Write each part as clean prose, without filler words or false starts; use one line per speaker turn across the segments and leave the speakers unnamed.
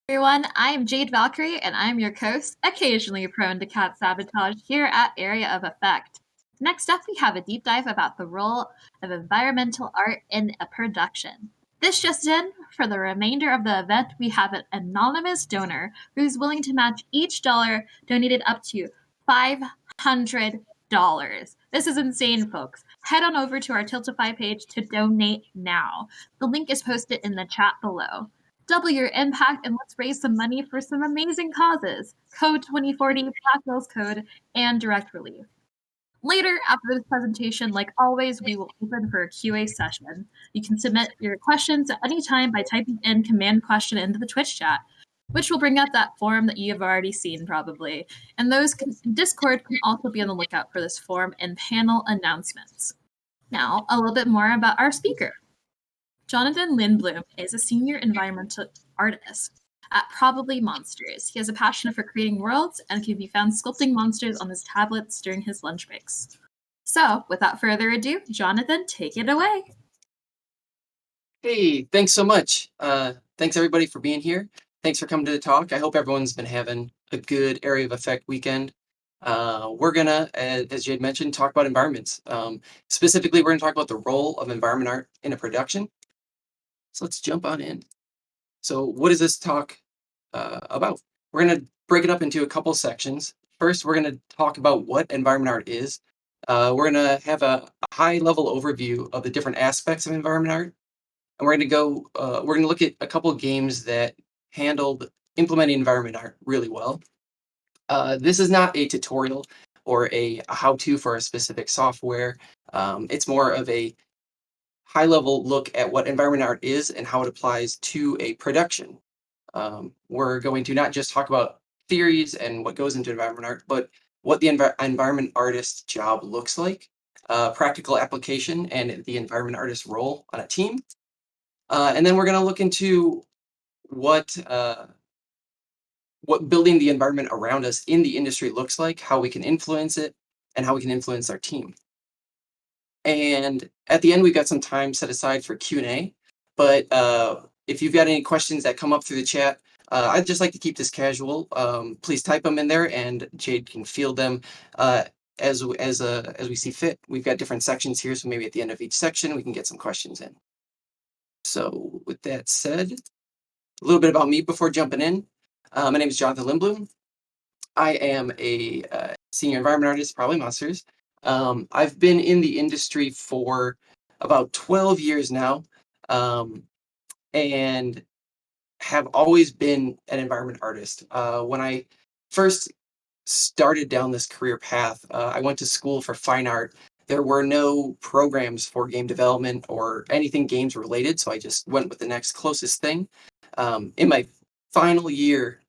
Everyone, I'm Jade Valkyrie, and I'm your host, occasionally prone to cat sabotage here at Area of Effect. Next up, we have a deep dive about the role of environmental art in a production. This just in, for the remainder of the event, we have an anonymous donor who's willing to match each dollar donated up to $500. This is insane, folks. Head on over to our Tiltify page to donate now. The link is posted in the chat below. Double your impact and let's raise some money for some amazing causes. Code 2040, Black Girls Code, and Direct Relief. Later, after this presentation, like always, we will open for a QA session. You can submit your questions at any time by typing in command question into the Twitch chat, which will bring up that form that you have already seen probably. And those in Discord can also be on the lookout for this form and panel announcements. Now, a little bit more about our speaker. Jonathan Lindblom is a senior environmental artist at Probably Monsters. He has a passion for creating worlds and can be found sculpting monsters on his tablets during his lunch breaks. So, without further ado, Jonathan, take it away.
Hey, thanks so much. Thanks everybody for being here. Thanks for coming to the talk. I hope everyone's been having a good Area of Effect weekend. We're gonna, as Jade mentioned, talk about environments. Specifically, we're gonna talk about the role of environment art in a production. So let's jump on in. So what is this talk about? We're gonna break it up into a couple sections. First, we're gonna talk about what environment art is. We're gonna have a high-level overview of the different aspects of environment art. And we're gonna look at a couple of games that handled implementing environment art really well. This is not a tutorial or a how-to for a specific software. It's more of a high-level look at what environment art is and how it applies to a production. We're going to not just talk about theories and what goes into environment art, but what the environment artist job looks like, practical application, and the environment artist role on a team. And then we're going to look into what building the environment around us in the industry looks like, how we can influence it, and how we can influence our team. And at the end, we've got some time set aside for Q&A. But if you've got any questions that come up through the chat, I'd just like to keep this casual. Please type them in there, and Jade can field them as we see fit. We've got different sections here, so maybe at the end of each section, we can get some questions in. So with that said, a little bit about me before jumping in. My name is Jonathan Lindblom. I am a senior environment artist at Probably Monsters. I've been in the industry for about 12 years now, and have always been an environment artist. When I first started down this career path, I went to school for fine art. There were no programs for game development or anything games related, so I just went with the next closest thing. In my final year,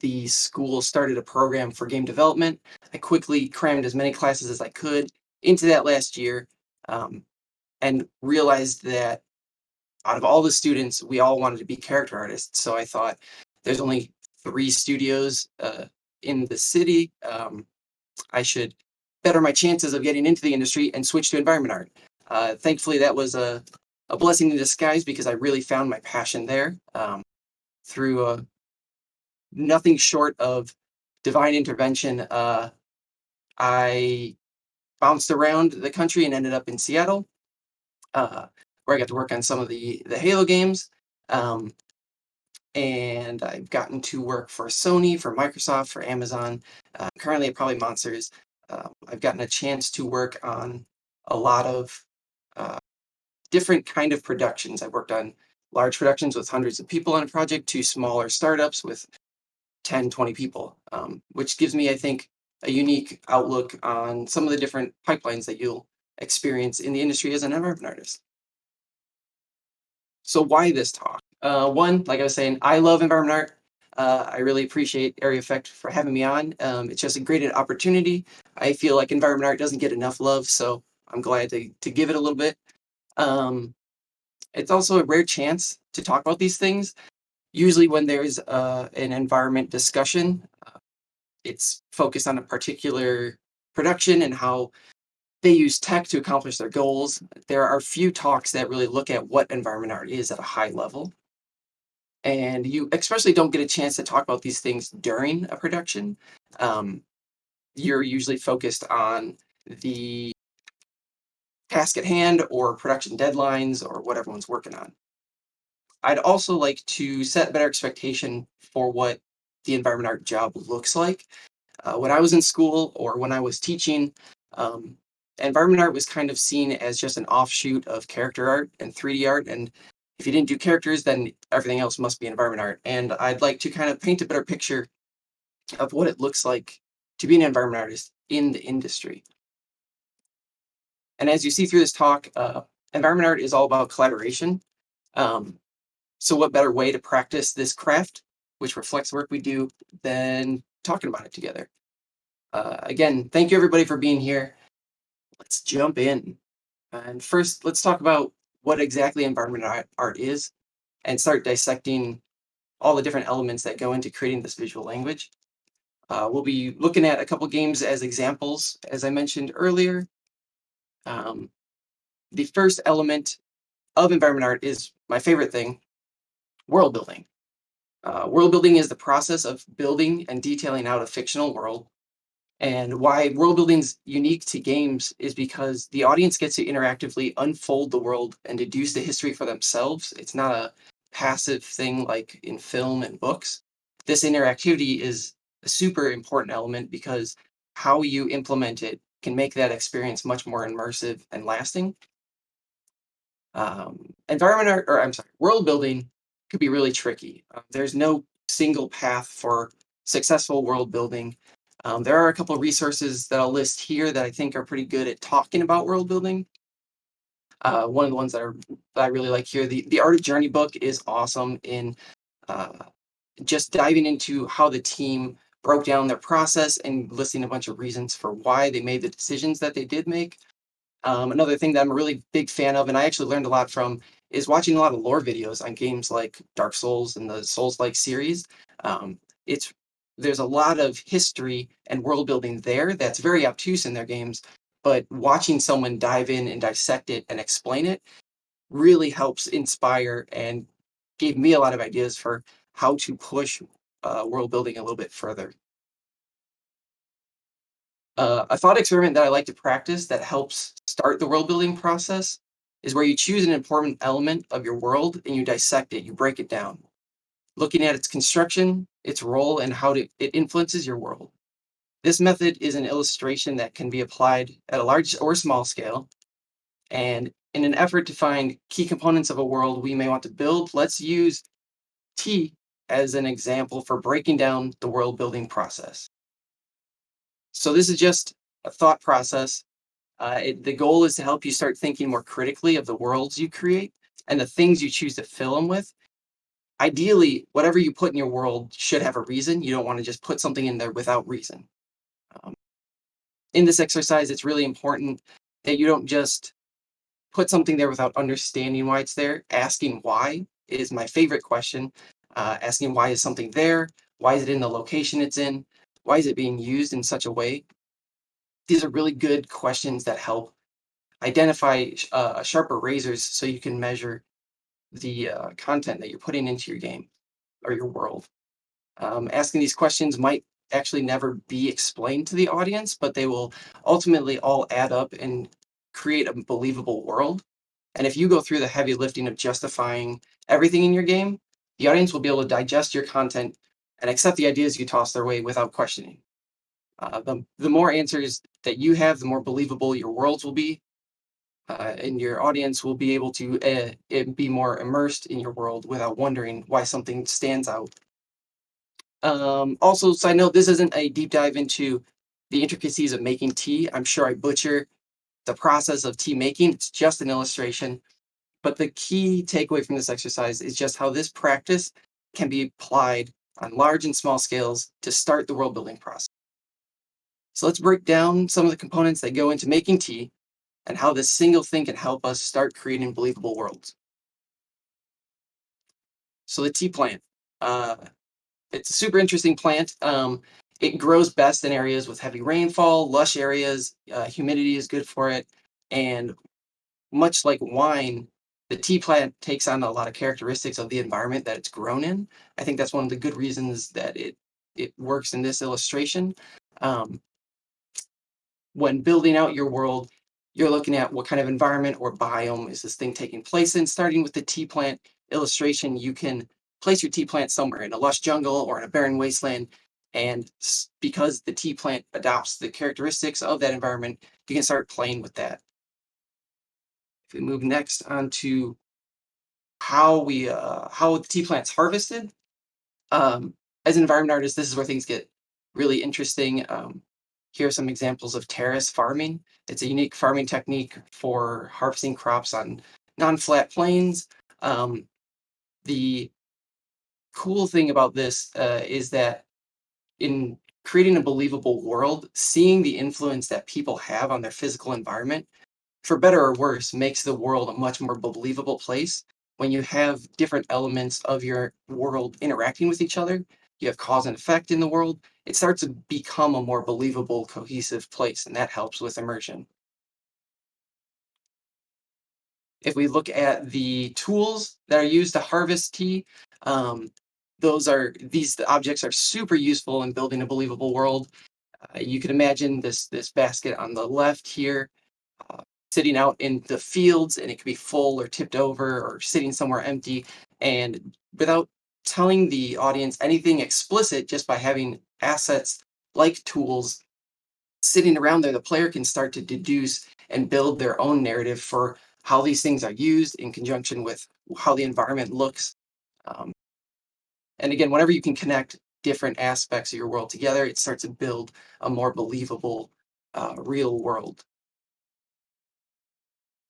the school started a program for game development. I quickly crammed as many classes as I could into that last year, and realized that out of all the students, we all wanted to be character artists. So I thought, there's only 3 studios in the city. I should better my chances of getting into the industry and switch to environment art. Thankfully, that was a blessing in disguise because I really found my passion there through nothing short of divine intervention. I bounced around the country and ended up in Seattle, where I got to work on some of the Halo games. And I've gotten to work for Sony, for Microsoft, for Amazon. Currently at Probably Monsters. I've gotten a chance to work on a lot of different kind of productions. I've worked on large productions with hundreds of people on a project to smaller startups with 10, 20 people, which gives me, I think, a unique outlook on some of the different pipelines that you'll experience in the industry as an environment artist. So why this talk? One, like I was saying, I love environment art. I really appreciate Area Effect for having me on. It's just a great opportunity. I feel like environment art doesn't get enough love, so I'm glad to give it a little bit. It's also a rare chance to talk about these things. Usually when there's an environment discussion, it's focused on a particular production and how they use tech to accomplish their goals. There are few talks that really look at what environment art is at a high level. and you especially don't get a chance to talk about these things during a production. Um, you're usually focused on the task at hand or production deadlines or what everyone's working on. I'd also like to set better expectation for what the environment art job looks like. When I was in school or when I was teaching, um, environment art was kind of seen as just an offshoot of character art and 3D art. And if you didn't do characters, then everything else must be environment art. And I'd like to kind of paint a better picture of what it looks like to be an environment artist in the industry. And as you see through this talk, environment art is all about collaboration. Um, so, what better way to practice this craft, which reflects the work we do, than talking about it together? Again, thank you everybody for being here. Let's jump in. And first, let's talk about what exactly art is and start dissecting all the different elements that go into creating this visual language. We'll be looking at a couple games as examples, as I mentioned earlier. Um, the first element of environment art is my favorite thing, world building. World building is the process of building and detailing out a fictional world. And why world building's unique to games is because the audience gets to interactively unfold the world and deduce the history for themselves. It's not a passive thing like in film and books. This interactivity is a super important element because how you implement it can make that experience much more immersive and lasting. Environment art, or I'm sorry, world building could be really tricky. There's no single path for successful world building. There are a couple of resources that I'll list here that I think are pretty good at talking about world building. One of the ones that I really like here, the Art of Journey book is awesome in uh, just diving into how the team broke down their process and listing a bunch of reasons for why they made the decisions that they did make. Another thing that I'm a really big fan of, and I actually learned a lot from, is watching a lot of lore videos on games like Dark Souls and the Souls-like series. Um, it's there's a lot of history and world building there that's very obtuse in their games, but watching someone dive in and dissect it and explain it really helps inspire and gave me a lot of ideas for how to push world building a little bit further. A thought experiment that I like to practice that helps start the world building process is where you choose an important element of your world and you dissect it, you break it down, looking at its construction, its role, and it influences your world. This method is an illustration that can be applied at a large or small scale. And in an effort to find key components of a world we may want to build, let's use T as an example for breaking down the world building process. So, this is just a thought process. The goal is to help you start thinking more critically of the worlds you create and the things you choose to fill them with. Ideally, whatever you put in your world should have a reason. You don't want to just put something in there without reason. Um, in this exercise, it's really important that you don't just put something there without understanding why it's there. Asking why is my favorite question. Asking why is something there? Why is it in the location it's in? Why is it being used in such a way? These are really good questions that help identify sharper razors so you can measure the content that you're putting into your game or your world. Asking these questions might actually never be explained to the audience, but they will ultimately all add up and create a believable world. And if you go through the heavy lifting of justifying everything in your game, the audience will be able to digest your content and accept the ideas you toss their way without questioning. The more answers that you have, the more believable your worlds will be, and your audience will be able to be more immersed in your world without wondering why something stands out. Also, side note, this isn't a deep dive into the intricacies of making tea. I'm sure I butcher the process of tea making. It's just an illustration. But the key takeaway from this exercise is just how this practice can be applied on large and small scales to start the world building process. So let's break down some of the components that go into making tea and how this single thing can help us start creating believable worlds. So the tea plant. Uh, it's a super interesting plant. It grows best in areas with heavy rainfall, lush areas. Humidity is good for it. And much like wine, the tea plant takes on a lot of characteristics of the environment that it's grown in. I think that's one of the good reasons that it works in this illustration. Um, when building out your world, you're looking at what kind of environment or biome is this thing taking place in. Starting with the tea plant illustration, you can place your tea plant somewhere in a lush jungle or in a barren wasteland. And because the tea plant adopts the characteristics of that environment, you can start playing with that. If we move next on to how the tea plant's harvested, um, as an environment artist, this is where things get really interesting. Here are some examples of terrace farming. It's a unique farming technique for harvesting crops on non-flat plains. Um, the cool thing about this is that in creating a believable world, seeing the influence that people have on their physical environment, for better or worse, makes the world a much more believable place. When you have different elements of your world interacting with each other, you have cause and effect in the world, it starts to become a more believable, cohesive place, and that helps with immersion. If we look at the tools that are used to harvest tea, um, these objects are super useful in building a believable world. You can imagine this basket on the left here uh, sitting out in the fields, and it could be full or tipped over or sitting somewhere empty. And without telling the audience anything explicit, just by having assets like tools sitting around there, the player can start to deduce and build their own narrative for how these things are used in conjunction with how the environment looks. Um, and again, whenever you can connect different aspects of your world together, it starts to build a more believable, real world.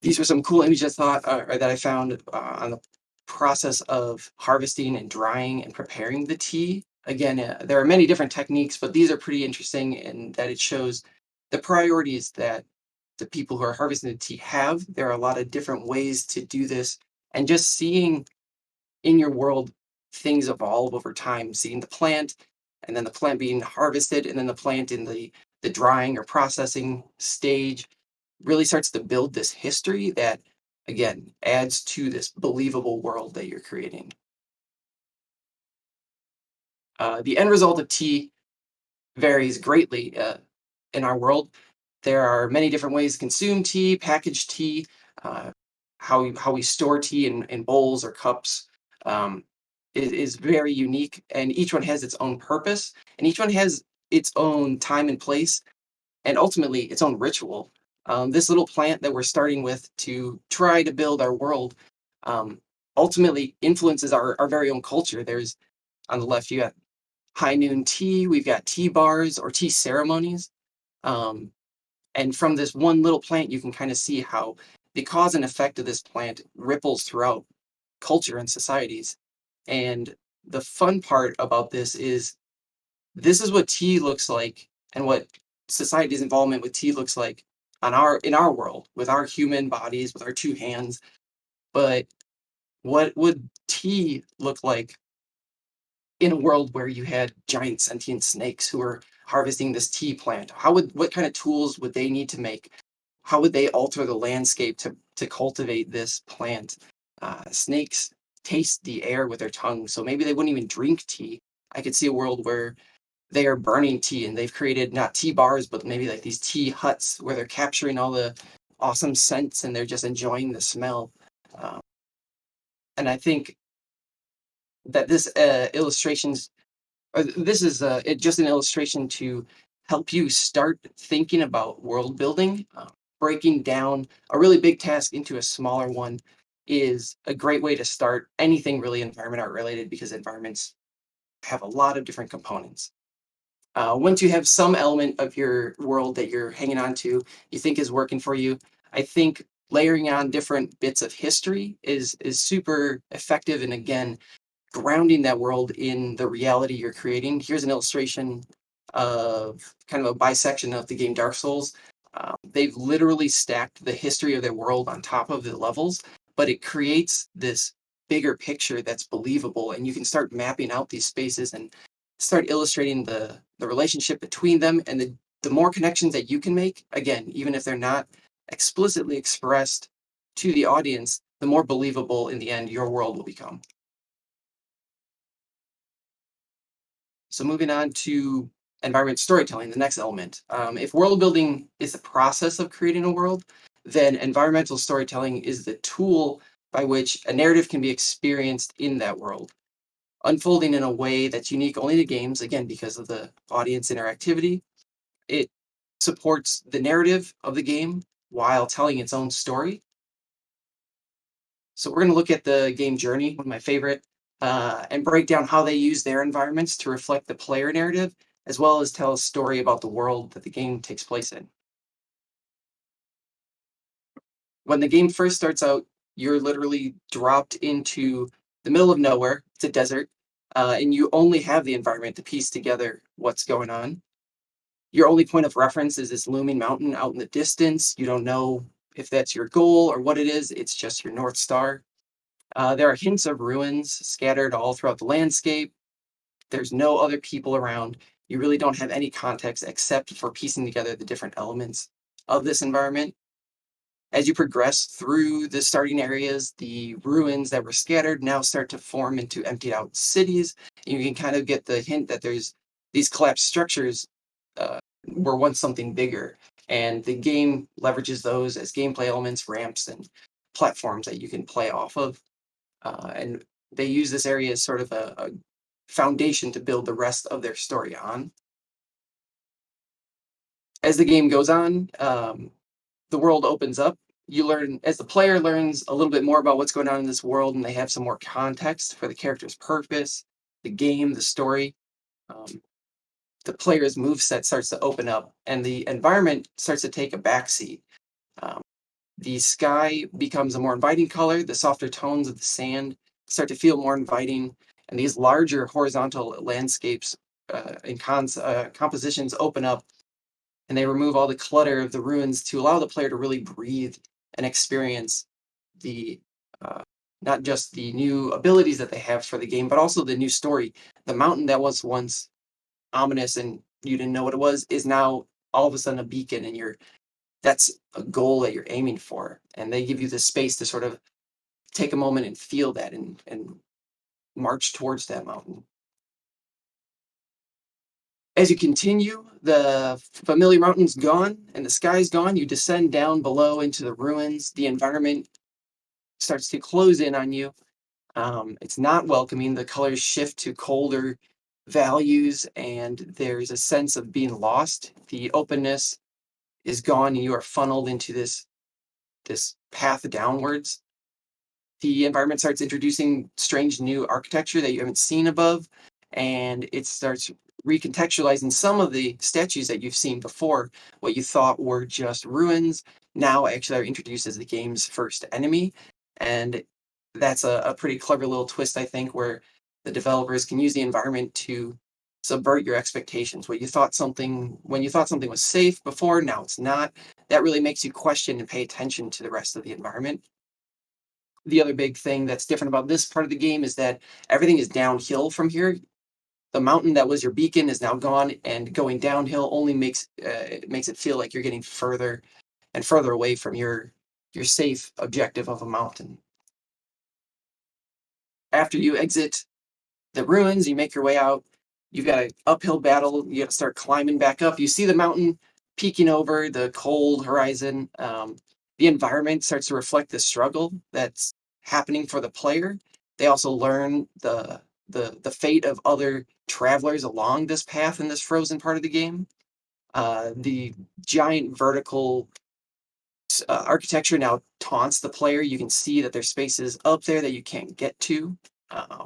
These were some cool images or that I found on the process of harvesting and drying and preparing the tea. Again, there are many different techniques, but these are pretty interesting in that it shows the priorities that the people who are harvesting the tea have. There are a lot of different ways to do this, and just seeing in your world things evolve over time, seeing the plant and then the plant being harvested and then the plant in the drying or processing stage really starts to build this history that again adds to this believable world that you're creating. The end result of tea varies greatly in our world. There are many different ways to consume tea, package tea, uh, how we store tea in bowls or cups um, is very unique, and each one has its own purpose, and each one has its own time and place, and ultimately its own ritual. This little plant that we're starting with to try to build our world um, ultimately influences our very own culture. There's on the left, you got high noon tea, we've got tea bars or tea ceremonies. Um, and from this one little plant, you can kind of see how the cause and effect of this plant ripples throughout culture and societies. And the fun part about this is what tea looks like and what society's involvement with tea looks like in our world with our human bodies with our two hands. But what would tea look like in a world where you had giant sentient snakes who were harvesting this tea plant? What kind of tools would they need to make? How would they alter the landscape to cultivate this plant? Snakes taste the air with their tongue, so maybe they wouldn't even drink tea. I could see a world where they are burning tea and they've created not tea bars, but maybe like these tea huts where they're capturing all the awesome scents and they're just enjoying the smell. Um, and I think that this illustrations this is just an illustration to help you start thinking about world building. Breaking down a really big task into a smaller one is a great way to start anything really environment art related because environments have a lot of different components. Once you have some element of your world that you're hanging on to, you think is working for you, I think layering on different bits of history is super effective. And again, grounding that world in the reality you're creating. Here's an illustration of kind of a bisection of the game Dark Souls. They've literally stacked the history of their world on top of the levels, but it creates this bigger picture that's believable, and you can start mapping out these spaces and start illustrating the relationship between them. And the more connections that you can make, again, even if they're not explicitly expressed to the audience, the more believable in the end your world will become. So moving on to environment storytelling, the next element. If world building is the process of creating a world, then environmental storytelling is the tool by which a narrative can be experienced in that world, unfolding in a way that's unique only to games, again, because of the audience interactivity. It supports the narrative of the game while telling its own story. So we're going to look at the game Journey, one of my favorite, and break down how they use their environments to reflect the player narrative, as well as tell a story about the world that the game takes place in. When the game first starts out, you're literally dropped into the middle of nowhere. It's a desert, and you only have the environment to piece together what's going on. Your only point of reference is this looming mountain out in the distance. You don't know if that's your goal or what it is. It's just your North Star. There are hints of ruins scattered all throughout the landscape. There's no other people around. You really don't have any context except for piecing together the different elements of this environment. As you progress through the starting areas, the ruins that were scattered now start to form into emptied out cities. You can kind of get the hint that there's these collapsed structures were once something bigger. And the game leverages those as gameplay elements, ramps, and platforms that you can play off of. And they use this area as sort of a foundation to build the rest of their story on. As the game goes on, the world opens up. You learn, as the player learns a little bit more about what's going on in this world, and they have some more context for the character's purpose, the game, the story. Um, the player's moveset starts to open up, and the environment starts to take a backseat. Um, the sky becomes a more inviting color. The softer tones of the sand start to feel more inviting, and these larger horizontal landscapes compositions open up, and they remove all the clutter of the ruins to allow the player to really breathe and experience the uh, not just the new abilities that they have for the game, but also the new story. The mountain that was once ominous and you didn't know what it was is now all of a sudden a beacon, and you're that's a goal that you're aiming for. And they give you the space to sort of take a moment and feel that and march towards that mountain. As you continue, the familiar mountain's gone and the sky's gone. You descend down below into the ruins. The environment starts to close in on you. It's not welcoming. The colors shift to colder values, and there's a sense of being lost. The openness is gone, and you are funneled into this path downwards. The environment starts introducing strange new architecture that you haven't seen above, and it starts recontextualizing some of the statues that you've seen before. What you thought were just ruins now actually are introduced as the game's first enemy. And that's a pretty clever little twist, I think, where the developers can use the environment to subvert your expectations. What you thought something when you thought something was safe before, now it's not. That really makes you question and pay attention to the rest of the environment. The other big thing that's different about this part of the game is that everything is downhill from here. The mountain that was your beacon is now gone, and going downhill only makes it feel like you're getting further and further away from your safe objective of a mountain. After you exit the ruins, you make your way out. You've got an uphill battle. You got to start climbing back up. You see the mountain peeking over the cold horizon. The environment starts to reflect the struggle that's happening for the player. They also learn the fate of other travelers along this path in this frozen part of the game. The giant vertical architecture now taunts the player. You can see that there's spaces up there that you can't get to.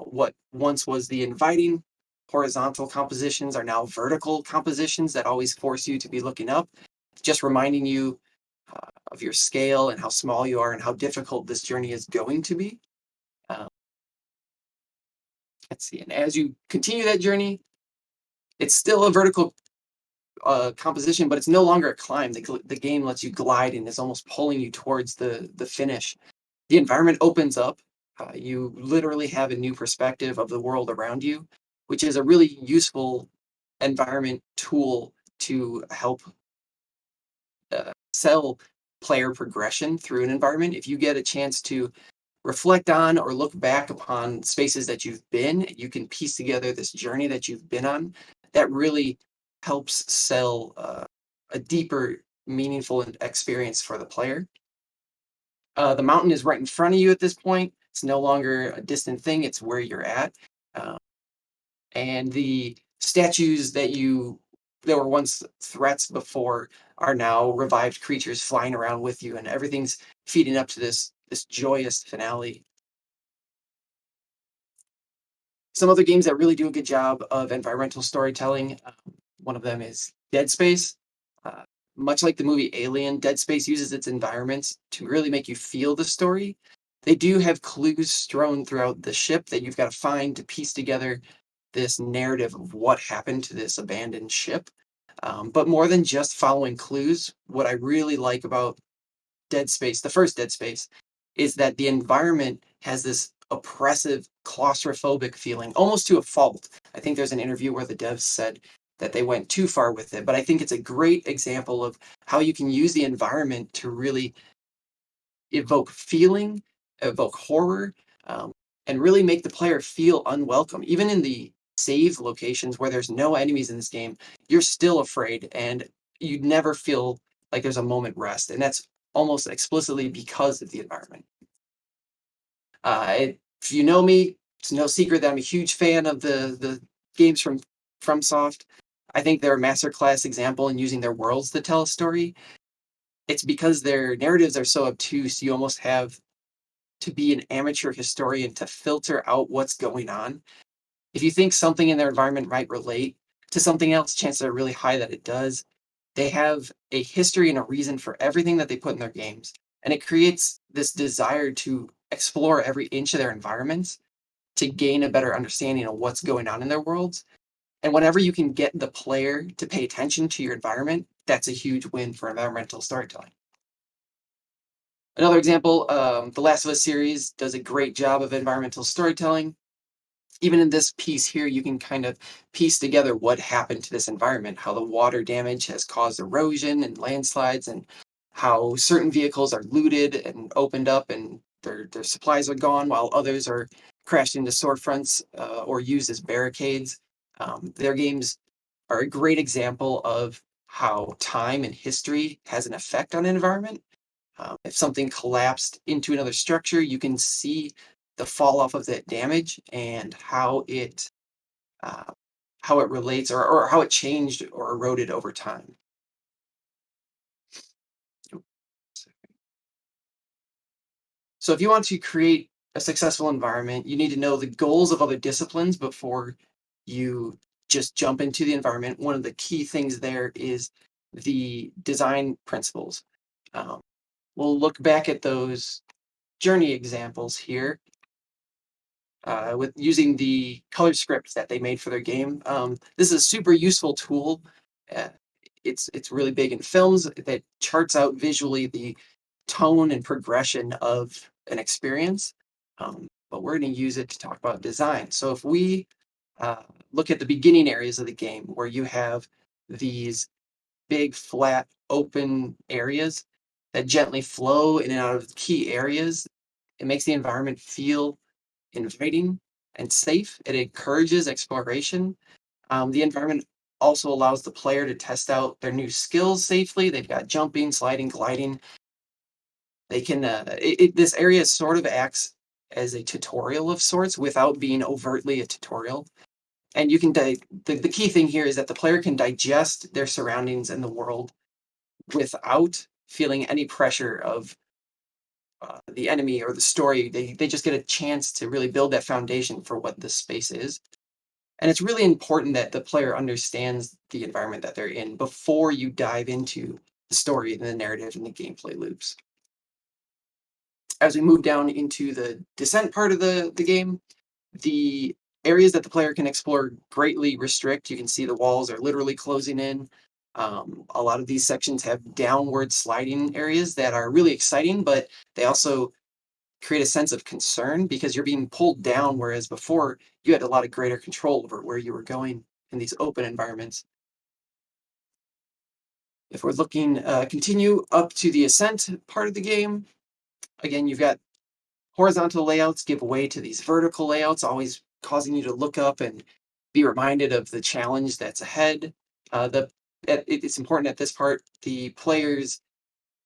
What once was the inviting horizontal compositions are now vertical compositions that always force you to be looking up, just reminding you of your scale and how small you are and how difficult this journey is going to be. Uh, let's see. And as you continue that journey, it's still a vertical composition, but it's no longer a climb. The game lets you glide and is almost pulling you towards the finish. The environment opens up. You literally have a new perspective of the world around you, which is a really useful environment tool to help sell player progression through an environment. If you get a chance to reflect on or look back upon spaces that you've been, you can piece together this journey that you've been on that really helps sell a deeper, meaningful experience for the player. The mountain is right in front of you at this point. It's no longer a distant thing, it's where you're at. Uh, and the statues that were once threats before are now revived creatures flying around with you, and everything's feeding up to this joyous finale. Some other games that really do a good job of environmental storytelling, one of them is Dead Space. Uh, Much like the movie Alien, Dead Space uses its environments to really make you feel the story. They do have clues strewn throughout the ship that you've got to find to piece together this narrative of what happened to this abandoned ship. But more than just following clues, what I really like about Dead Space, the first Dead Space, is that the environment has this oppressive, claustrophobic feeling, almost to a fault. I think there's an interview where the devs said that they went too far with it, but I think it's a great example of how you can use the environment to really evoke feeling, evoke horror, um, and really make the player feel unwelcome. Even in the save locations where there's no enemies in this game, you're still afraid and you never feel like there's a moment rest. And that's almost explicitly because of the environment. If you know me, it's no secret that I'm a huge fan of the games from FromSoft. I think they're a masterclass example in using their worlds to tell a story. It's because their narratives are so obtuse, you almost have to be an amateur historian to filter out what's going on. If you think something in their environment might relate to something else, chances are really high that it does. They have a history and a reason for everything that they put in their games. And it creates this desire to explore every inch of their environments to gain a better understanding of what's going on in their worlds. And whenever you can get the player to pay attention to your environment, that's a huge win for environmental storytelling. Another example, the Last of Us series does a great job of environmental storytelling. Even in this piece here, you can kind of piece together what happened to this environment, how the water damage has caused erosion and landslides, and how certain vehicles are looted and opened up and their supplies are gone, while others are crashed into storefronts or used as barricades. Their games are a great example of how time and history has an effect on an environment. If something collapsed into another structure, you can see the fall off of that damage and uh, how it relates or how it changed or eroded over time. So if you want to create a successful environment, you need to know the goals of other disciplines before you just jump into the environment. One of the key things there is the design principles. Um, we'll look back at those journey examples here with using the color scripts that they made for their game. This is a super useful tool. Uh, it's really big in films that charts out visually the tone and progression of an experience. But we're going to use it to talk about design. So if we uh, look at the beginning areas of the game where you have these big, flat, open areas that gently flow in and out of key areas, it makes the environment feel inviting and safe. It encourages exploration. The environment also allows the player to test out their new skills safely. They've got jumping, sliding, gliding. They can. This area sort of acts as a tutorial of sorts without being overtly a tutorial. And you can the key thing here is that the player can digest their surroundings and the world without feeling any pressure of the enemy or the story. They just get a chance to really build that foundation for what this space is. And it's really important that the player understands the environment that they're in before you dive into the story and the narrative and the gameplay loops. As we move down into the descent part of the game, the areas that the player can explore greatly restrict. You can see the walls are literally closing in. A lot of these sections have downward sliding areas that are really exciting, but they also create a sense of concern because you're being pulled down, whereas before you had a lot of greater control over where you were going in these open environments. If we're looking, continue up to the ascent part of the game, again, you've got Horizontal layouts give way to these vertical layouts, always causing you to look up and be reminded of the challenge that's ahead. It's important at this part, the player's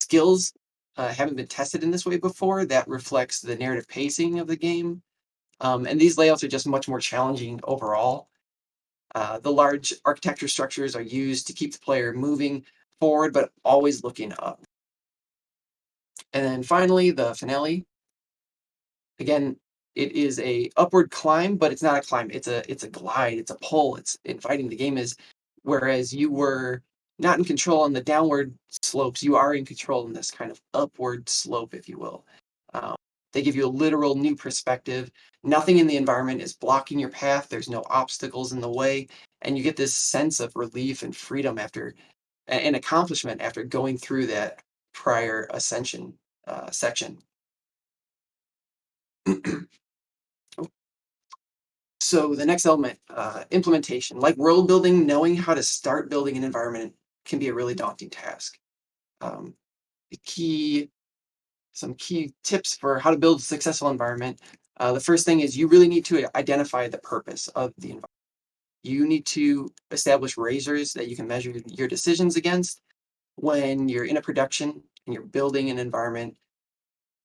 skills haven't been tested in this way before. That reflects the narrative pacing of the game. And these layouts are just much more challenging overall. The large architecture structures are used to keep the player moving forward, but always looking up. And then finally, the finale. Again, it is a upward climb, but it's not a climb. It's a glide. It's a pull. It's inviting. The game is, whereas you were not in control on the downward slopes, you are in control in this kind of upward slope, if you will. Um, they give you a literal new perspective. Nothing in the environment is blocking your path. There's no obstacles in the way, and you get this sense of relief and freedom after an accomplishment after going through that prior ascension section. So the next element, implementation. Like world building, knowing how to start building an environment can be a really daunting task. Um, the key, some key tips for how to build a successful environment. The first thing is you really need to identify the purpose of the environment. You need to establish razors that you can measure your decisions against. When you're in a production and you're building an environment,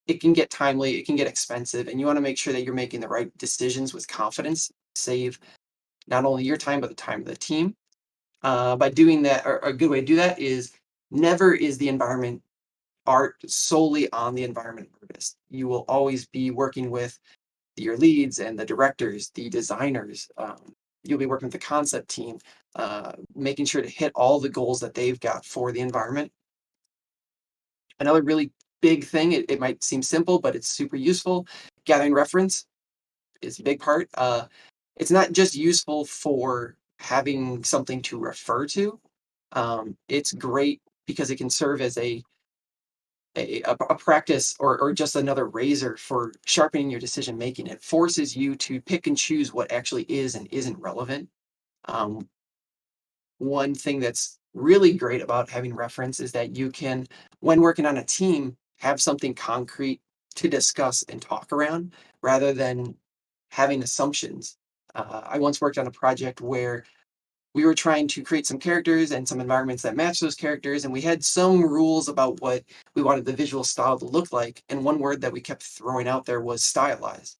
it can get timely, it can get expensive, and you want to make sure that you're making the right decisions with confidence, save not only your time, but the time of the team. By doing that, or a good way to do that is never is the environment art solely on the environment artist. You will always be working with your leads and the directors, the designers. You'll be working with the concept team, making sure to hit all the goals that they've got for the environment. Another really big thing, it might seem simple, but it's super useful. Gathering reference is a big part. It's not just useful for having something to refer to. It's great because it can serve as a practice or just another razor for sharpening your decision making. It forces you to pick and choose what actually is and isn't relevant. Um, One thing that's really great about having reference is that you can, when working on a team, have something concrete to discuss and talk around rather than having assumptions. I once worked on a project where we were trying to create some characters and some environments that match those characters, and we had some rules about what we wanted the visual style to look like. And one word that we kept throwing out there was stylized.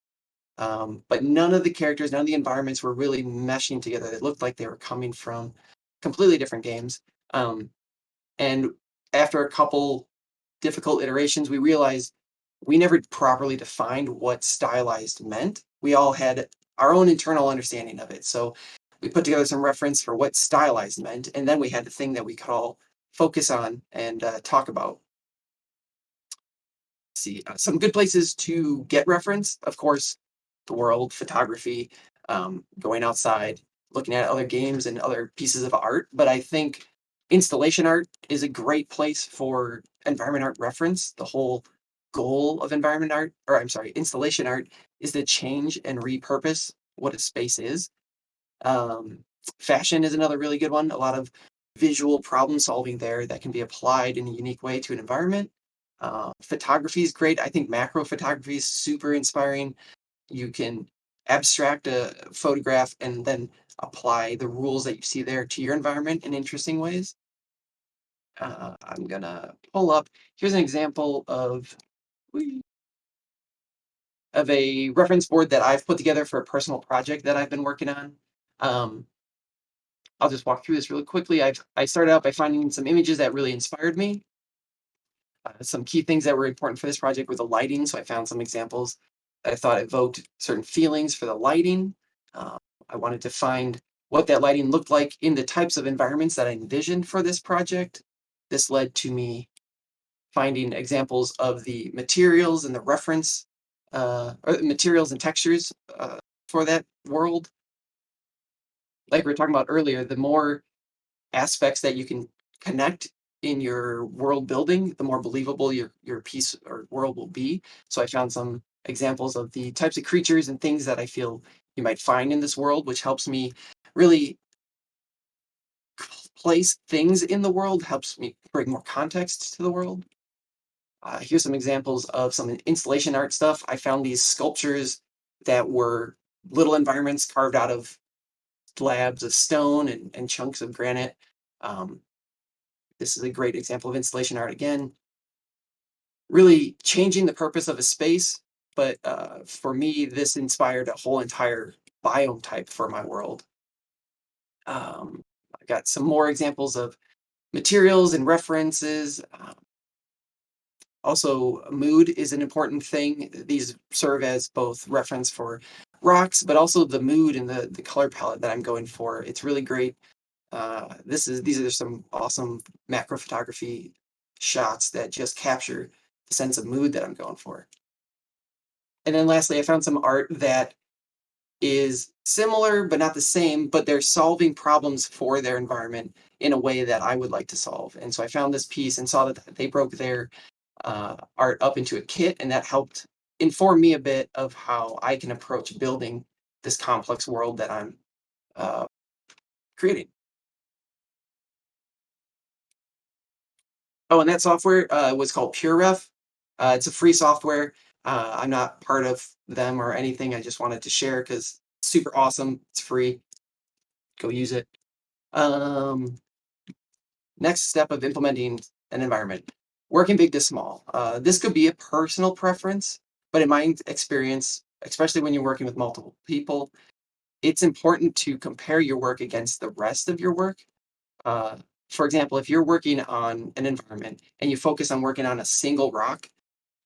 But none of the characters, none of the environments were really meshing together. They looked like they were coming from completely different games. Um, and after a couple difficult iterations, we realized we never properly defined what stylized meant. We all had our own internal understanding of it. So we put together some reference for what stylized meant, and then we had the thing that we could all focus on and talk about. See, some good places to get reference, of course, the world, photography, going outside, looking at other games and other pieces of art. But I think installation art is a great place for environment art reference. The whole goal of environment art, or I'm sorry, installation art is to change and repurpose what a space is. Um, Fashion is another really good one. A lot of visual problem solving there that can be applied in a unique way to an environment. Photography is great. I think macro photography is super inspiring. You can abstract a photograph and then apply the rules that you see there to your environment in interesting ways. I'm gonna pull up. Here's an example of a reference board that I've put together for a personal project that I've been working on. Um, I'll just walk through this really quickly. I started out by finding some images that really inspired me. Some key things that were important for this project were the lighting. So I found some examples that I thought evoked certain feelings for the lighting. Uh, I wanted to find what that lighting looked like in the types of environments that I envisioned for this project. This led to me finding examples of the materials and the reference, or the materials and textures for that world. Like we were talking about earlier, the more aspects that you can connect in your world building, the more believable your piece or world will be. So I found some examples of the types of creatures and things that I feel you might find in this world, which helps me really place things in the world, helps me bring more context to the world. Here's some examples of some installation art stuff. I found these sculptures that were little environments carved out of slabs of stone and chunks of granite. Um, this is a great example of installation art again, really changing the purpose of a space. But for me, this inspired a whole entire biome type for my world. I got some more examples of materials and references. Also, mood is an important thing. These serve as both reference for rocks, but also the mood and the color palette that I'm going for. It's really great. These are some awesome macro photography shots that just capture the sense of mood that I'm going for. And then lastly, I found some art that is similar but not the same, but they're solving problems for their environment in a way that I would like to solve. And so I found this piece and saw that they broke their art up into a kit, and that helped inform me a bit of how I can approach building this complex world that I'm uh, creating. Oh, and that software was called PureRef. It's a free software. I'm not part of them or anything. I just wanted to share because it's super awesome. It's free. Go use it. Um, Next step of implementing an environment, working big to small. This could be a personal preference, but in my experience, especially when you're working with multiple people, it's important to compare your work against the rest of your work. Uh, for example, if you're working on an environment and you focus on working on a single rock,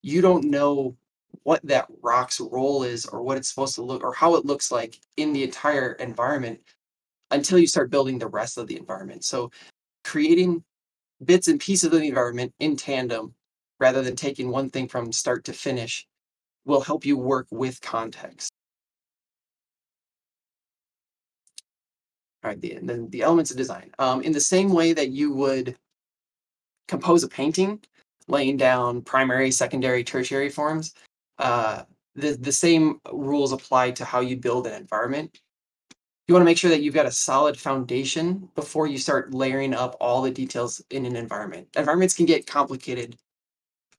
you don't know what that rock's role is or what it's supposed to look or how it looks like in the entire environment until you start building the rest of the environment. So creating bits and pieces of the environment in tandem rather than taking one thing from start to finish will help you work with context. All right, and then the elements of design. In the same way that you would compose a painting, laying down primary, secondary, tertiary forms, uh, the same rules apply to how you build an environment. You want to make sure that you've got a solid foundation before you start layering up all the details in an environment. Environments can get complicated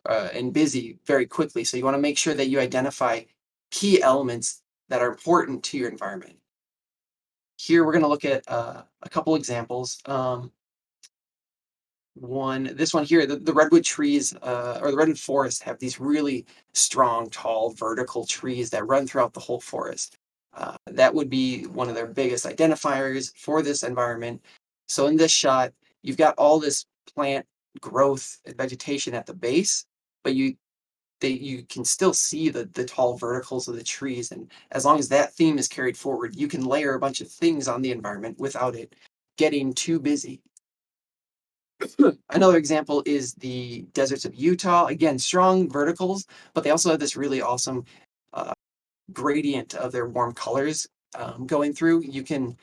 and busy very quickly. So you want to make sure that you identify key elements that are important to your environment. Here we're going to look at a couple examples. This one here, the redwood trees or the redwood forest have these really strong, tall, vertical trees that run throughout the whole forest. That would be one of their biggest identifiers for this environment. So in this shot, you've got all this plant growth and vegetation at the base, but you can still see the tall verticals of the trees, and as long as that theme is carried forward, you can layer a bunch of things on the environment without it getting too busy. Another example is the deserts of Utah. Again, strong verticals, but they also have this really awesome uh, gradient of their warm colors going through. You can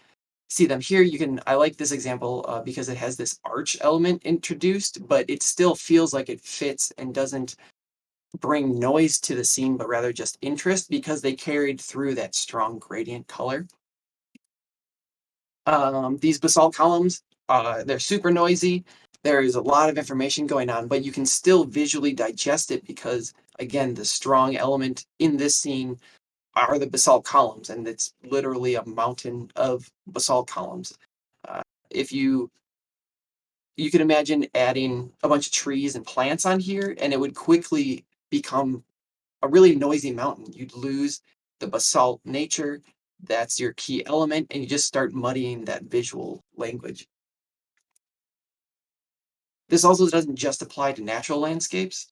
see them here. I like this example because it has this arch element introduced, but it still feels like it fits and doesn't bring noise to the scene, but rather just interest because they carried through that strong gradient color. These basalt columns, they're super noisy. There is a lot of information going on, but you can still visually digest it because, again, the strong element in this scene are the basalt columns, and it's literally a mountain of basalt columns. Uh, if you can imagine adding a bunch of trees and plants on here, and it would quickly become a really noisy mountain. You'd lose the basalt nature. That's your key element, and you just start muddying that visual language. This also doesn't just apply to natural landscapes.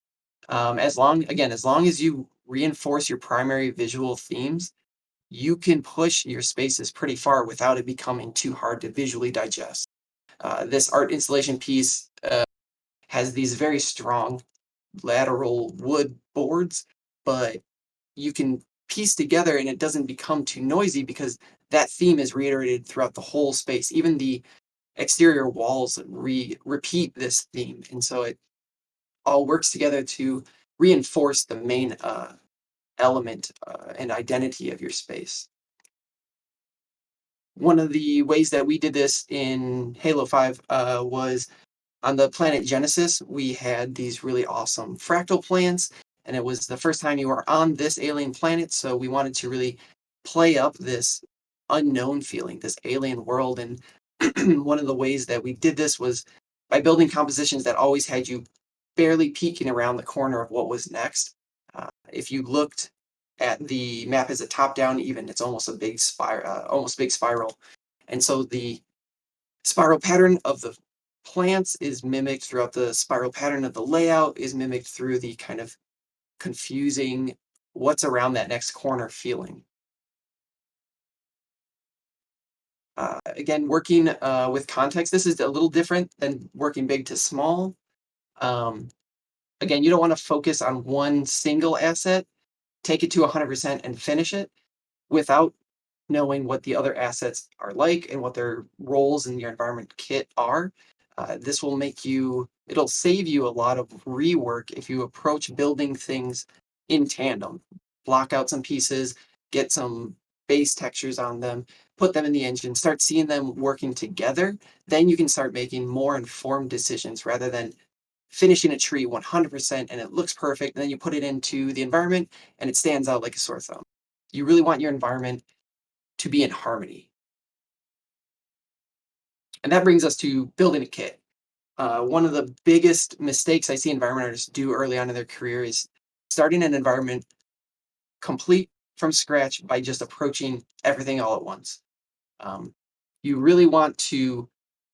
As long as you reinforce your primary visual themes, you can push your spaces pretty far without it becoming too hard to visually digest. This art installation piece has these very strong lateral wood boards, but you can piece together and it doesn't become too noisy because that theme is reiterated throughout the whole space. Even the exterior walls repeat this theme, and so it all works together to reinforce the main element and identity of your space. One of the ways that we did this in Halo 5 was On the planet Genesis, we had these really awesome fractal plants, and it was the first time you were on this alien planet, so we wanted to really play up this unknown feeling, this alien world. And one of the ways that we did this was by building compositions that always had you barely peeking around the corner of what was next. If you looked at the map as a top down, even it's almost a big spiral, almost big spiral. And so the spiral pattern of the plants is mimicked throughout the spiral pattern of the layout is mimicked through the kind of confusing what's around that next corner feeling. Again, working with context, this is a little different than working big to small. Um, again, you don't want to focus on one single asset, take it to 100% and finish it without knowing what the other assets are like and what their roles in your environment kit are. This will make you, it'll save you a lot of rework if you approach building things in tandem. Block out some pieces, get some base textures on them, put them in the engine, start seeing them working together. Then you can start making more informed decisions rather than finishing a tree 100% and it looks perfect. And then you put it into the environment and it stands out like a sore thumb. You really want your environment to be in harmony. And that brings us to building a kit. One of the biggest mistakes I see environment artists do early on in their career is starting an environment complete from scratch by just approaching everything all at once. Um, you really want to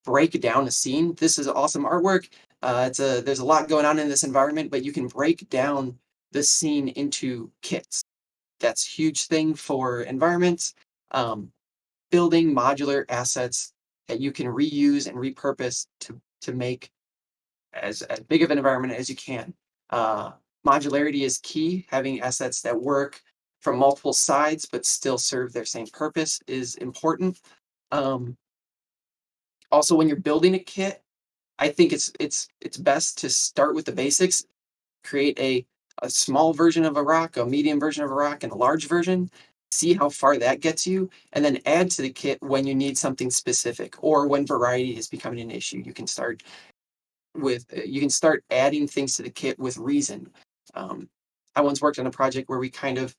break down a scene. This is awesome artwork. There's a lot going on in this environment, but you can break down the scene into kits. That's a huge thing for environments. Um, Building modular assets that you can reuse and repurpose to make as big of an environment as you can. Uh, Modularity is key. Having assets that work from multiple sides but still serve their same purpose is important. Um, Also, when you're building a kit, I think it's best to start with the basics. Create a small version of a rock, a medium version of a rock, and a large version. See how far that gets you, and then add to the kit when you need something specific or when variety is becoming an issue. You can start adding things to the kit with reason. Um, I once worked on a project where we kind of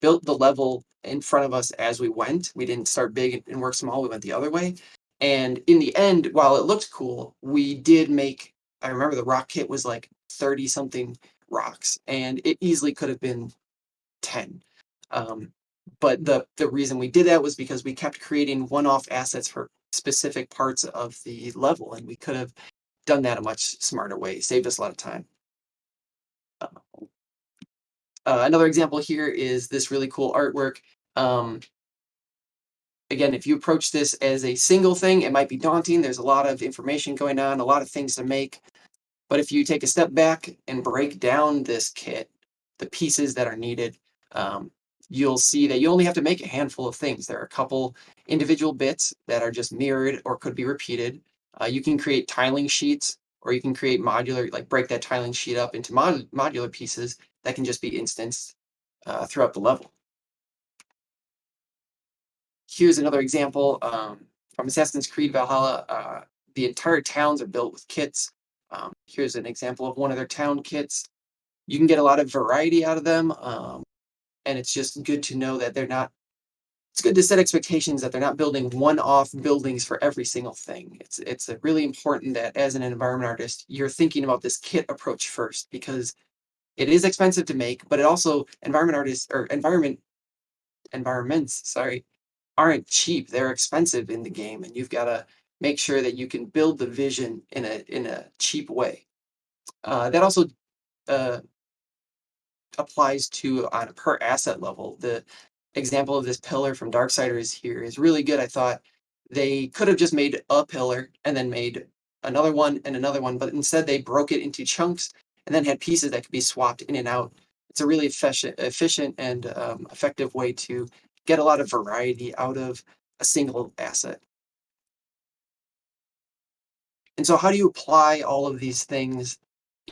built the level in front of us as we went. We didn't start big and work small. We went the other way. And in the end, while it looked cool, we did make, I remember the rock kit was like 30 something rocks, and it easily could have been 10. Um, but the reason we did that was because we kept creating one-off assets for specific parts of the level, and we could have done that a much smarter way, saved us a lot of time. Uh, Another example here is this really cool artwork. Um, Again, if you approach this as a single thing, it might be daunting. There's a lot of information going on, a lot of things to make. But if you take a step back and break down this kit, the pieces that are needed, um, you'll see that you only have to make a handful of things. There are a couple individual bits that are just mirrored or could be repeated. You can create tiling sheets, or you can create modular, like break that tiling sheet up into modular pieces that can just be instanced throughout the level. Here's another example from Assassin's Creed Valhalla. The entire towns are built with kits. Here's an example of one of their town kits. You can get a lot of variety out of them, and it's just good to know that they're not. It's good to set expectations that they're not building one-off buildings for every single thing. It's really important that as an environment artist, you're thinking about this kit approach first because it is expensive to make, but it also environment artists or environments, sorry, aren't cheap. They're expensive in the game, and you've got to make sure that you can build the vision in a cheap way. That also uh, applies to on a per asset level. The example of this pillar from Darksiders here is really good. I thought they could have just made a pillar and then made another one, but instead they broke it into chunks and then had pieces that could be swapped in and out. It's a really efficient and effective way to get a lot of variety out of a single asset. And so, how do you apply all of these things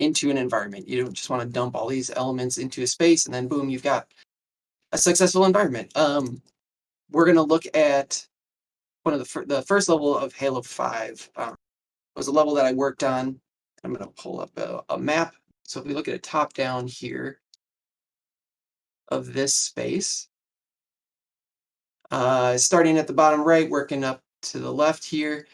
into an environment? You don't just want to dump all these elements into a space and then boom, you've got a successful environment. We're going to look at one of the first level of Halo 5, was a level that I worked on. I'm going to pull up a map. So if we look at a top down here of this space, starting at the bottom right, working up to the left here.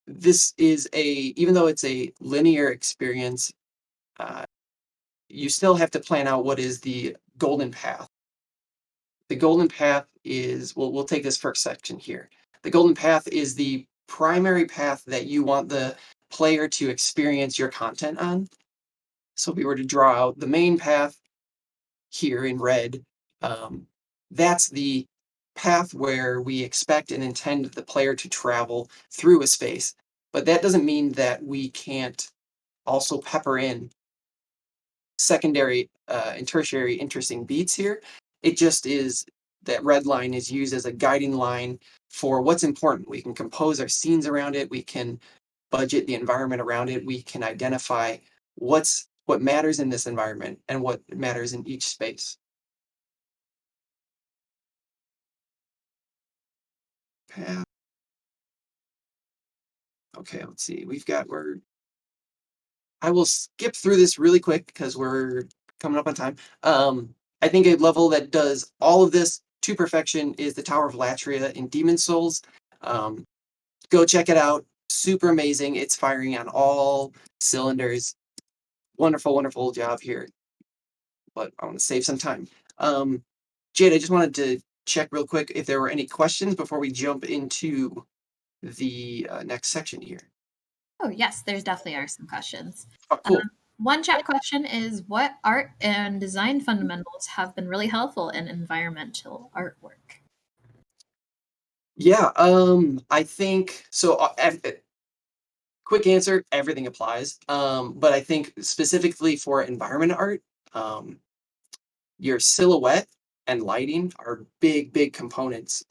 This is even though it's a linear experience, uh, you still have to plan out what is the golden path. The golden path is, we'll take this first section here. The golden path is the primary path that you want the player to experience your content on. So if we were to draw out the main path here in red, that's the path where we expect and intend the player to travel through a space. But that doesn't mean that we can't also pepper in secondary and tertiary interesting beats here. It just is that red line is used as a guiding line for what's important. We can compose our scenes around it. We can budget the environment around it. We can identify what matters in this environment and what matters in each space. Path. Okay, let's see. I will skip through this really quick because we're coming up on time. I think a level that does all of this to perfection is the Tower of Latria in Demon's Souls. Go check it out. Super amazing. It's firing on all cylinders. Wonderful, wonderful job here. But I want to save some time. Jade, I just wanted to check real quick if there were any questions before we jump into the next section here.
Oh, yes, there's definitely are some questions.
Oh, cool.
One chat question is, what art and design fundamentals have been really helpful in environmental artwork?
Yeah, I think so. Quick answer, everything applies. But I think specifically for environment art, your silhouette and lighting are big, big components.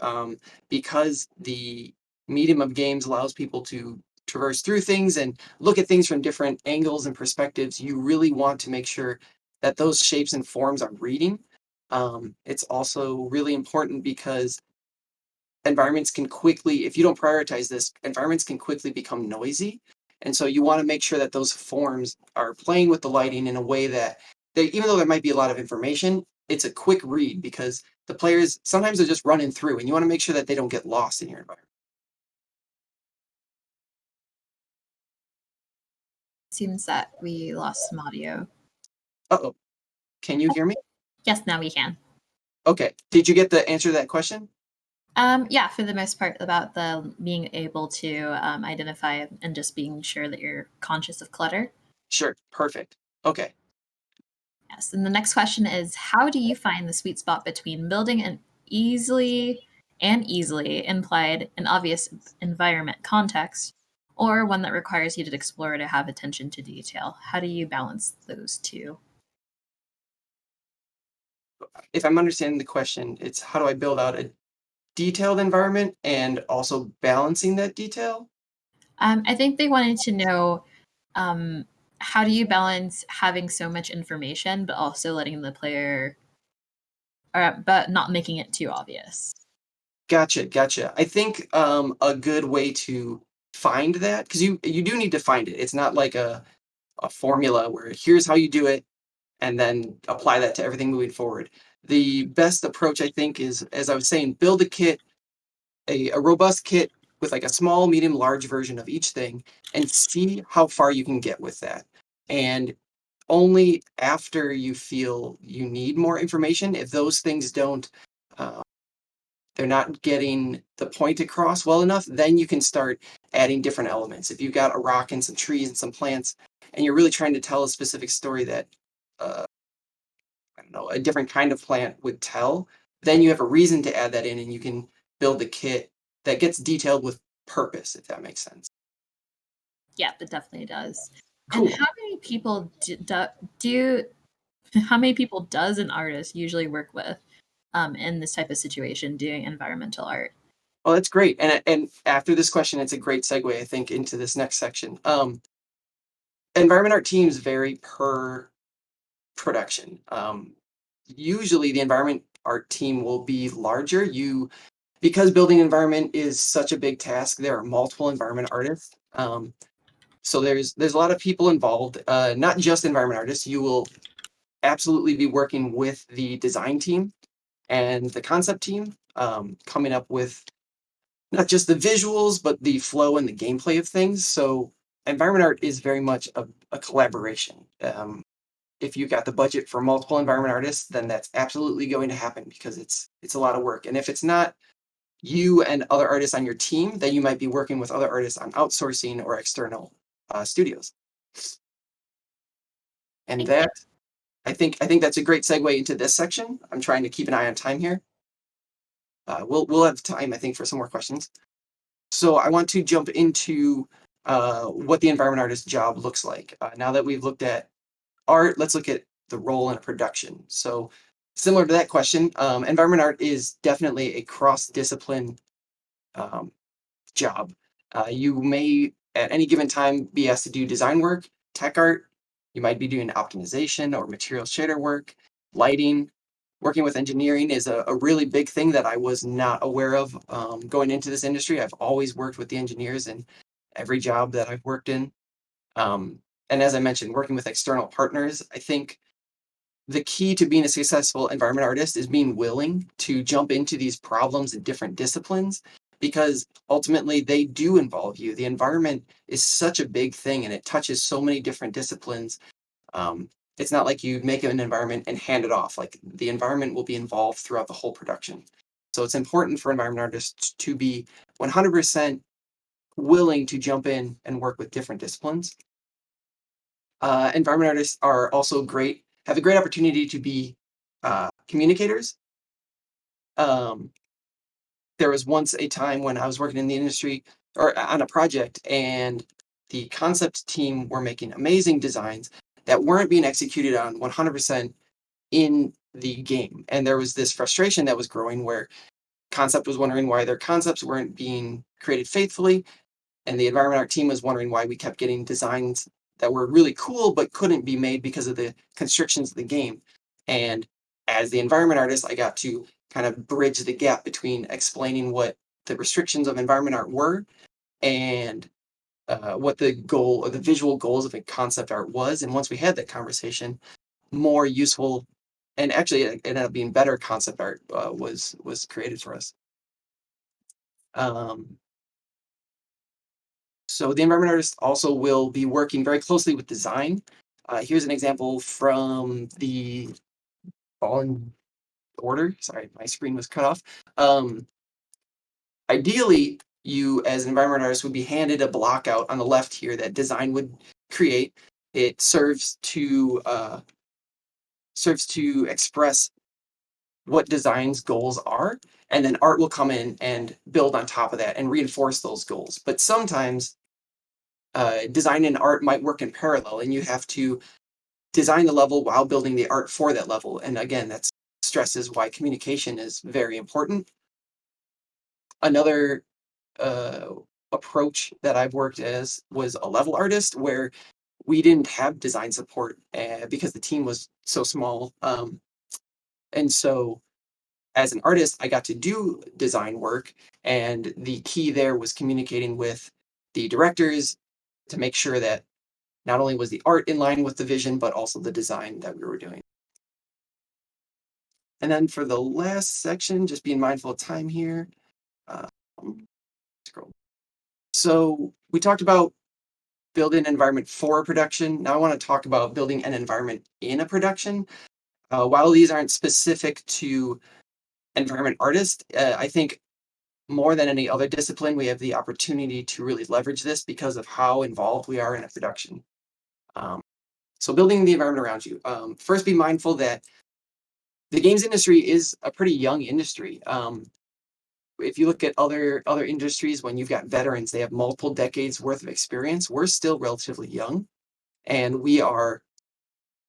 Because the medium of games allows people to traverse through things and look at things from different angles and perspectives, you really want to make sure that those shapes and forms are reading. It's also really important because environments can quickly, if you don't prioritize this, environments can quickly become noisy. And so you want to make sure that those forms are playing with the lighting in a way that even though there might be a lot of information, it's a quick read because the players sometimes are just running through and you want to make sure that they don't get lost in your environment.
Seems that we lost some audio.
Uh-oh. Can you hear me?
Yes, now we can.
Okay. Did you get the answer to that question?
Yeah, for the most part, about the being able to identify and just being sure that you're conscious of clutter.
Sure. Perfect. Okay.
Yes, and the next question is, how do you find the sweet spot between building an easily implied and obvious environment context, or one that requires you to explore to have attention to detail? How do you balance those two?
If I'm understanding the question, it's how do I build out a detailed environment and also balancing that detail?
I think they wanted to know, um, how do you balance having so much information, but also letting the player, but not making it too obvious?
Gotcha, gotcha. I think a good way to find that, because you do need to find it. It's not like a formula where here's how you do it and then apply that to everything moving forward. The best approach, I think, is, as I was saying, build a kit, a robust kit with like a small, medium, large version of each thing and see how far you can get with that. And only after you feel you need more information, if those things don't uh, they're not getting the point across well enough, then you can start adding different elements. If you've got a rock and some trees and some plants, and you're really trying to tell a specific story that, uh, I don't know, a different kind of plant would tell, then you have a reason to add that in and you can build a kit that gets detailed with purpose, if that makes sense.
Yeah, it definitely does. And
Cool.
how many people do how many people does an artist usually work with in this type of situation doing environmental art?
Oh, that's great. And after this question, it's a great segue, I think, into this next section. Environment art teams vary per production. Usually, the environment art team will be larger. because building an environment is such a big task, there are multiple environment artists. So there's a lot of people involved, not just environment artists. You will absolutely be working with the design team and the concept team, coming up with not just the visuals, but the flow and the gameplay of things. So environment art is very much a collaboration. If you got the budget for multiple environment artists, then that's absolutely going to happen because it's a lot of work. And if it's not you and other artists on your team, then you might be working with other artists on outsourcing or external studios. And that I think that's a great segue into this section. I'm trying to keep an eye on time here. We'll have time, I think, for some more questions. So I want to jump into what the environment artist job looks like. Now that we've looked at art, let's look at the role in a production. So similar to that question, environment art is definitely a cross-discipline job. You may at any given time be asked to do design work, tech art. You might be doing optimization or material shader work, lighting. Working with engineering is a really big thing that I was not aware of going into this industry. I've always worked with the engineers in every job that I've worked in. And as I mentioned, working with external partners, I think the key to being a successful environment artist is being willing to jump into these problems in different disciplines because ultimately they do involve you. The environment is such a big thing and it touches so many different disciplines. It's not like you make an environment and hand it off. Like the environment will be involved throughout the whole production. So it's important for environment artists to be 100% willing to jump in and work with different disciplines. Environment artists are also have a great opportunity to be communicators. Um, there was once a time when I was working in the industry or on a project, and the concept team were making amazing designs that weren't being executed on 100% in the game. And there was this frustration that was growing where concept was wondering why their concepts weren't being created faithfully, and the environment art team was wondering why we kept getting designs that were really cool but couldn't be made because of the constrictions of the game. And as the environment artist, I got to kind of bridge the gap between explaining what the restrictions of environment art were and what the goal or the visual goals of a concept art was. And once we had that conversation, more useful and actually it ended up being better concept art was created for us. Um, So the environment artist also will be working very closely with design. Here's an example from the Fallen Order. Sorry, my screen was cut off. Ideally, you as an environment artist would be handed a block out on the left here that design would create. It serves to express what design's goals are, and then art will come in and build on top of that and reinforce those goals. But sometimes design and art might work in parallel, and you have to design the level while building the art for that level. And again, that stresses why communication is very important. Another uh, approach that I've worked as was a level artist, where we didn't have design support because the team was so small. And so, as an artist, I got to do design work, and the key there was communicating with the directors to make sure that not only was the art in line with the vision, but also the design that we were doing. And then for the last section, just being mindful of time here. Um, scroll. So we talked about building an environment for a production. Now I want to talk about building an environment in a production. While these aren't specific to environment artists, I think more than any other discipline, we have the opportunity to really leverage this because of how involved we are in a production. Um, so building the environment around you. First, be mindful that the games industry is a pretty young industry. If you look at other industries, when you've got veterans, they have multiple decades worth of experience. We're still relatively young, and we are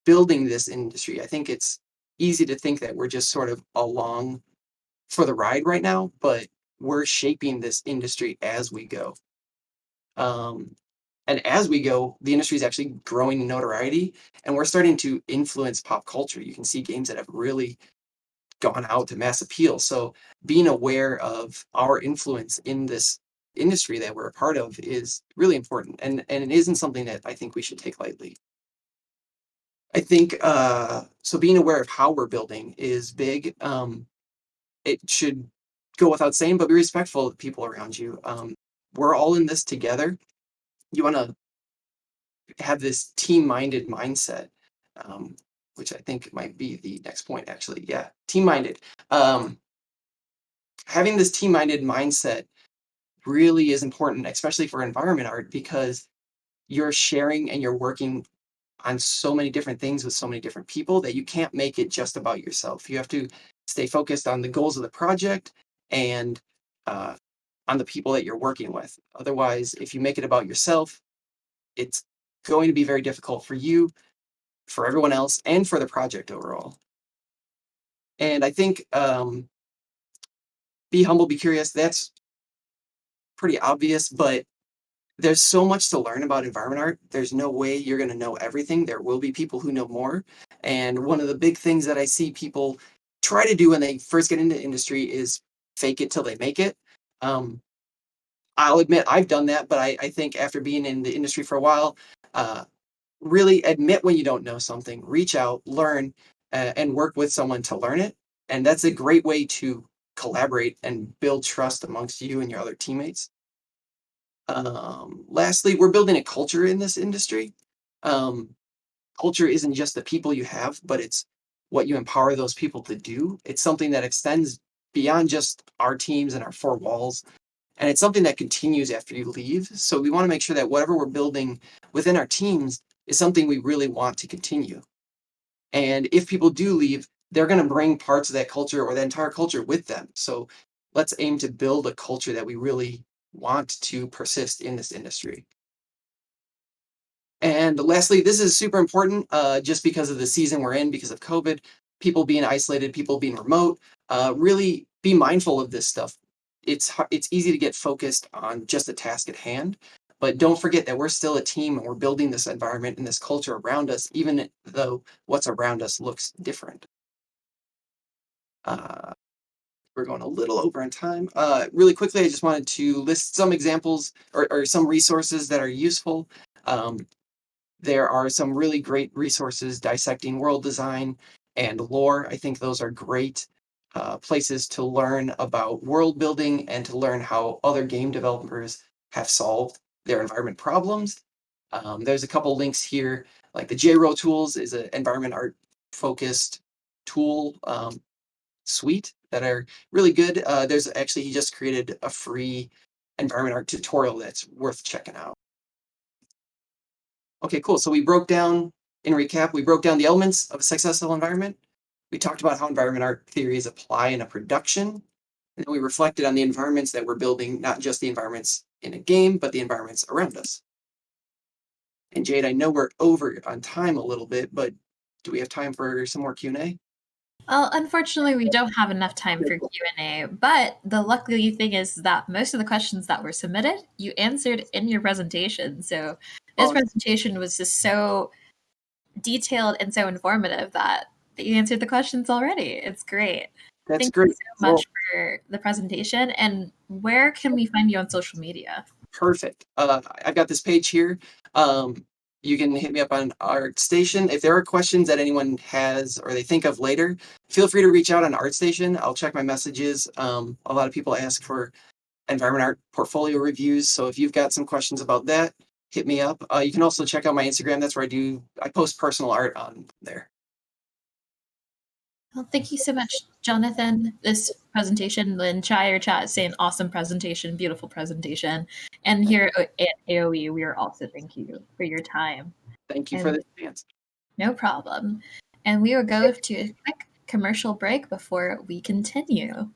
building this industry. I think it's easy to think that we're just sort of along for the ride right now, but we're shaping this industry as we go. Um, and as we go, the industry is actually growing in notoriety, and we're starting to influence pop culture. You can see games that have really gone out to mass appeal. So being aware of our influence in this industry that we're a part of is really important, and it isn't something that I think we should take lightly. I think so being aware of how we're building is big. It should go without saying, but be respectful of the people around you. We're all in this together. You want to have this team-minded mindset, um, which I think might be the next point, actually. Yeah, team-minded. Um, Having this team-minded mindset really is important, especially for environment art, because you're sharing and you're working on so many different things with so many different people that you can't make it just about yourself. You have to stay focused on the goals of the project and uh, on the people that you're working with. Otherwise, if you make it about yourself, it's going to be very difficult for you, for everyone else, and for the project overall. And I think be humble, be curious. That's pretty obvious, but there's so much to learn about environment art. There's no way you're going to know everything. There will be people who know more. And one of the big things that I see people try to do when they first get into industry is fake it till they make it. Um, I'll admit I've done that, but I think after being in the industry for a while, uh, really admit when you don't know something, reach out, learn, and work with someone to learn it. And that's a great way to collaborate and build trust amongst you and your other teammates. Lastly, we're building a culture in this industry. Um, Culture isn't just the people you have, but it's what you empower those people to do. It's something that extends beyond just our teams and our four walls. And it's something that continues after you leave. So we want to make sure that whatever we're building within our teams is something we really want to continue. And if people do leave, they're going to bring parts of that culture or the entire culture with them. So let's aim to build a culture that we really want to persist in this industry. And lastly, this is super important just because of the season we're in, because of COVID, people being isolated, people being remote. Really be mindful of this stuff. It's easy to get focused on just the task at hand, but don't forget that we're still a team and we're building this environment and this culture around us, even though what's around us looks different. Uh, we're going a little over on time. Really quickly, I just wanted to list some examples or some resources that are useful. Um, There are some really great resources dissecting world design and lore. I think those are great places to learn about world building and to learn how other game developers have solved their environment problems. There's a couple links here, like the JRO tools is an environment art focused tool suite that are really good. There's actually, he just created a free environment art tutorial that's worth checking out. Okay, cool. So we broke down, in recap, we broke down the elements of a successful environment. We talked about how environment art theories apply in a production. And then we reflected on the environments that we're building, not just the environments in a game, but the environments around us. And Jade, I know we're over on time a little bit, but do we have time for some more Q&A?
Well, unfortunately, we don't have enough time for Q&A, but the lucky thing is that most of the questions that were submitted, you answered in your presentation. So this
Oh,
presentation was just so detailed and so informative that you answered the questions already. It's great.
that's
Thank you
great.
so
Well,
much for the presentation. And where can we find you on social media?
perfect. I've got this page here. Um, you can hit me up on ArtStation. If there are questions that anyone has or they think of later, feel free to reach out on ArtStation. I'll check my messages. A lot of people ask for environment art portfolio reviews. So if you've got some questions about that, hit me up. You can also check out my Instagram. That's where I post personal art on there.
Well, thank you so much, Jonathan. This presentation, Lynn Shire chat is saying awesome presentation, beautiful presentation. And here at AOE, we are also thank you for your time.
Thank you for
And
the chance.
no problem. And we will go to a quick commercial break before we continue.